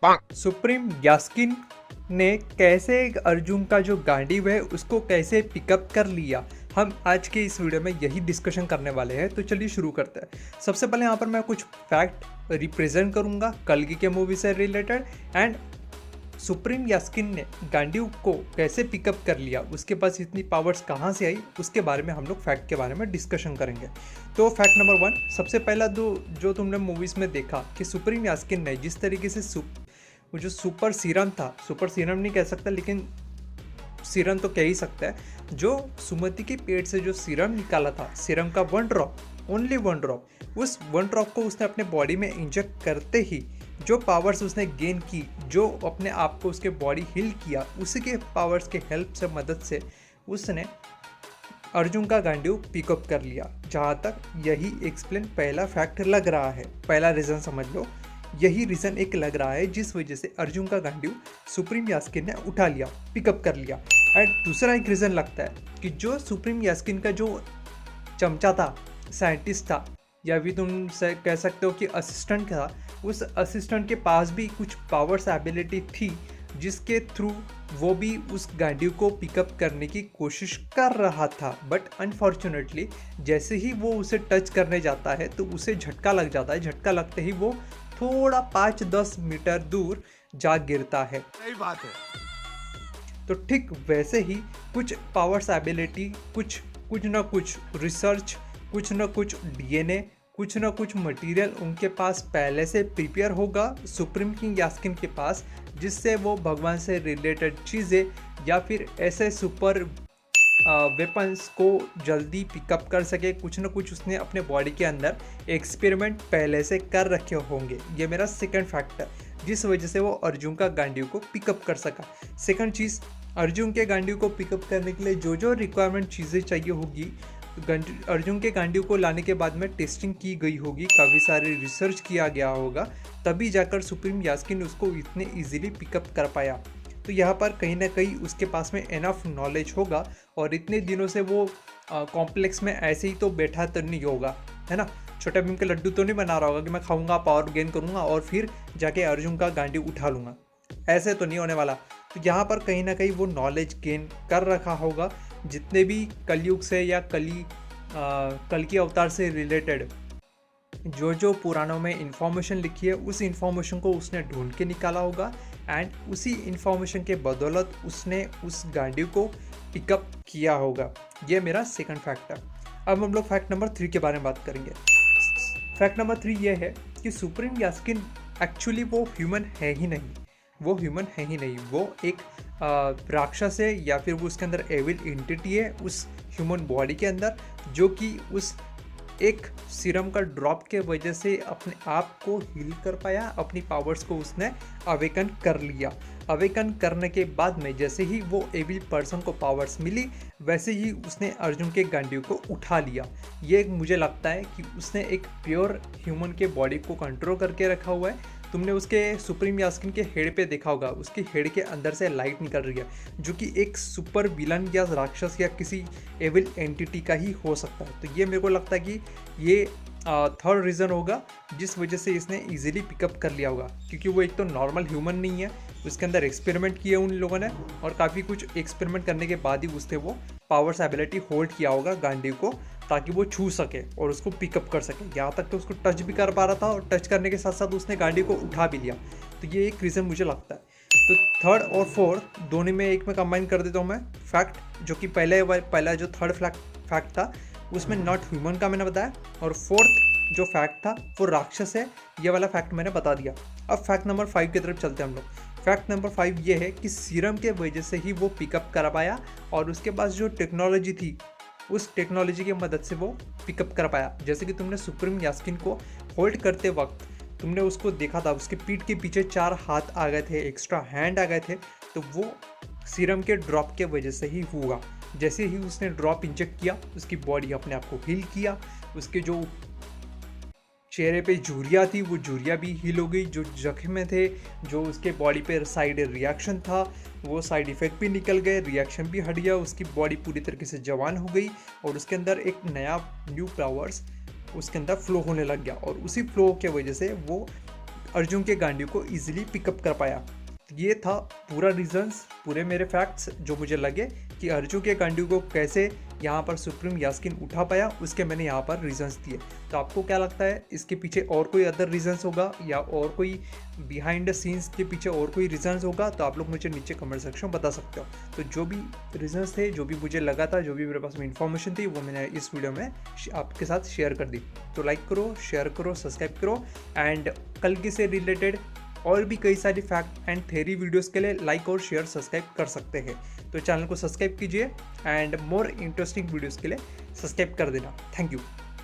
Supreme यास्किन ने कैसे अर्जुन का जो गांडीव है उसको कैसे पिकअप कर लिया, हम आज के इस वीडियो में यही डिस्कशन करने वाले हैं। तो चलिए शुरू करते हैं। सबसे पहले यहाँ पर मैं कुछ फैक्ट रिप्रेजेंट करूँगा कल्कि के मूवी से रिलेटेड, एंड सुप्रीम यास्किन ने गांडीव को कैसे पिकअप कर लिया, उसके पास इतनी पावर्स कहाँ से आई, उसके बारे में हम लोग फैक्ट के बारे में डिस्कशन करेंगे। तो फैक्ट नंबर 1, सबसे पहला जो तुमने मूवीज़ में देखा कि सुप्रीम यास्किन ने जिस तरीके से वो जो सुपर सीरम था, सुपर सीरम नहीं कह सकता लेकिन सीरम तो कह ही सकता है, जो सुमति के पेट से जो सीरम निकाला था, सीरम का 1 ड्रॉप, ओनली 1 ड्रॉप, उस 1 ड्रॉप को उसने अपने बॉडी में इंजेक्ट करते ही जो पावर्स उसने गेन की, जो अपने आप को उसके बॉडी हील किया, उसी के पावर्स के हेल्प से, मदद से उसने अर्जुन का गांडीव पिकअप कर लिया। जहाँ तक यही एक्सप्लेन पहला फैक्ट लग रहा है, पहला रीज़न समझ लो, यही रीज़न एक लग रहा है जिस वजह से अर्जुन का गांडीव सुप्रीम यास्किन ने उठा लिया, पिकअप कर लिया। एंड दूसरा एक रीज़न लगता है कि जो सुप्रीम यास्किन का जो चमचा था, साइंटिस्ट था, या भी तुम कह सकते हो कि असिस्टेंट था, उस असिस्टेंट के पास भी कुछ पावर्स एबिलिटी थी जिसके थ्रू वो भी उस गांडीव को पिकअप करने की कोशिश कर रहा था। बट अनफॉर्चुनेटली जैसे ही वो उसे टच करने जाता है तो उसे झटका लग जाता है, झटका लगते ही वो थोड़ा 5-10 मीटर दूर जा गिरता है। सही बात है। तो ठीक वैसे ही कुछ पावर्स एबिलिटी, कुछ ना कुछ रिसर्च, कुछ ना कुछ डीएनए, कुछ ना कुछ मटेरियल उनके पास पहले से प्रिपेयर होगा सुप्रीम किंग यास्किन के पास, जिससे वो भगवान से रिलेटेड चीज़ें या फिर ऐसे सुपर वेपन्स को जल्दी पिकअप कर सके। कुछ ना कुछ उसने अपने बॉडी के अंदर एक्सपेरिमेंट पहले से कर रखे होंगे। ये मेरा सेकंड फैक्ट है जिस वजह से वो अर्जुन का गांडीव को पिकअप कर सका। सेकंड चीज़, अर्जुन के गांडीव को पिकअप करने के लिए जो रिक्वायरमेंट चीज़ें चाहिए होगी, अर्जुन के गांडीव को लाने के बाद में टेस्टिंग की गई होगी, काफ़ी सारे रिसर्च किया गया होगा, तभी जाकर सुप्रीम यास्किन उसको इतने इजीली पिकअप कर पाया। तो यहाँ पर कहीं ना कहीं उसके पास में एनफ नॉलेज होगा, और इतने दिनों से वो कॉम्प्लेक्स में ऐसे ही तो बैठा तो नहीं होगा, है ना। छोटा भीम के लड्डू तो नहीं बना रहा होगा कि मैं खाऊंगा, पावर गेन करूंगा और फिर जाके अर्जुन का गांडीव उठा लूँगा, ऐसे तो नहीं होने वाला। तो यहाँ पर कहीं ना कहीं वो नॉलेज गेन कर रखा होगा। जितने भी कलयुग से या कल की अवतार से रिलेटेड जो पुराणों में इंफॉर्मेशन लिखी है, उस इंफॉर्मेशन को उसने ढूंढ के निकाला होगा, एंड उसी इंफॉर्मेशन के बदौलत उसने उस गांडीव को पिकअप किया होगा। ये मेरा सेकंड फैक्ट है। अब हम लोग फैक्ट नंबर 3 के बारे में बात करेंगे। फैक्ट नंबर 3 ये है कि सुप्रीम यास्किन एक्चुअली वो ह्यूमन है ही नहीं, वो ह्यूमन है ही नहीं, वो एक राक्षस है, या फिर वो उसके अंदर एविल एंटिटी है उस ह्यूमन बॉडी के अंदर, जो कि उस एक सीरम का ड्रॉप के वजह से अपने आप को हील कर पाया, अपनी पावर्स को उसने अवेकन कर लिया। अवेकन करने के बाद में जैसे ही वो एविल पर्सन को पावर्स मिली, वैसे ही उसने अर्जुन के गांडीव को उठा लिया। ये मुझे लगता है कि उसने एक प्योर ह्यूमन के बॉडी को कंट्रोल करके रखा हुआ है। तुमने उसके सुप्रीम यास्किन के हेड पे देखा होगा, उसके हेड के अंदर से लाइट निकल रही है, जो कि एक सुपर विलन या राक्षस या किसी एविल एंटिटी का ही हो सकता है। तो ये मेरे को लगता है कि ये थर्ड रीज़न होगा जिस वजह से इसने इजीली पिकअप कर लिया होगा, क्योंकि वो एक तो नॉर्मल ह्यूमन नहीं है, उसके अंदर एक्सपेरिमेंट किए उन लोगों ने, और काफ़ी कुछ एक्सपेरिमेंट करने के बाद ही उसने वो पावर्स एबिलिटी होल्ड किया होगा गांडीव को, ताकि वो छू सके और उसको पिकअप कर सके। यहाँ तक तो उसको टच भी कर पा रहा था, और टच करने के साथ साथ उसने गांडीव को उठा भी लिया। तो ये एक रीज़न मुझे लगता है। तो थर्ड और फोर्थ दोनों में एक में कंबाइन कर देता हूँ मैं फैक्ट, जो कि पहला जो थर्ड फैक्ट था उसमें नॉट ह्यूमन का मैंने बताया, और फोर्थ जो फैक्ट था वो राक्षस है, ये वाला फैक्ट मैंने बता दिया। अब फैक्ट नंबर 5 की तरफ चलते हैं हम लोग। फैक्ट नंबर 5 ये है कि सीरम के वजह से ही वो पिकअप कर पाया, और उसके पास जो टेक्नोलॉजी थी, उस टेक्नोलॉजी की मदद से वो पिकअप कर पाया। जैसे कि तुमने सुप्रीम यास्किन को होल्ड करते वक्त तुमने उसको देखा था, उसके पीठ के पीछे 4 हाथ आ गए थे, एक्स्ट्रा हैंड आ गए थे, तो वो सीरम के ड्रॉप के वजह से ही हुआ। जैसे ही उसने ड्रॉप इंजेक्ट किया, उसकी बॉडी अपने आप को हील किया, उसके जो चेहरे पे झुर्रियाँ थी वो झुर्रियाँ भी हील हो गई, जो जख्म थे, जो उसके बॉडी पे साइड रिएक्शन था वो साइड इफ़ेक्ट भी निकल गए, रिएक्शन भी हट गया, उसकी बॉडी पूरी तरीके से जवान हो गई, और उसके अंदर एक न्यू पावर्स उसके अंदर फ्लो होने लग गया, और उसी फ्लो के वजह से वो अर्जुन के गांडीव को ईजिली पिकअप कर पाया। ये था पूरा रीजंस, पूरे मेरे फैक्ट्स जो मुझे लगे कि अर्जुन के गांडीव को कैसे यहाँ पर सुप्रीम यास्किन उठा पाया, उसके मैंने यहाँ पर रीजंस दिए। तो आपको क्या लगता है, इसके पीछे और कोई अदर रीजंस होगा या और कोई बिहाइंड द सीन्स के पीछे और कोई रीजंस होगा? तो आप लोग मुझे नीचे कमेंट सेक्शन में बता सकते हो। तो जो भी रीजंस थे, जो भी मुझे लगा था, जो भी मेरे पास में इन्फॉर्मेशन थी, वो मैंने इस वीडियो में आपके साथ शेयर कर दी। तो लाइक करो, शेयर करो, सब्सक्राइब करो एंड कल की से रिलेटेड और भी कई सारी फैक्ट एंड थ्योरी वीडियोस के लिए लाइक और शेयर सब्सक्राइब कर सकते हैं। तो चैनल को सब्सक्राइब कीजिए एंड मोर इंटरेस्टिंग वीडियोस के लिए सब्सक्राइब कर देना। Thank you.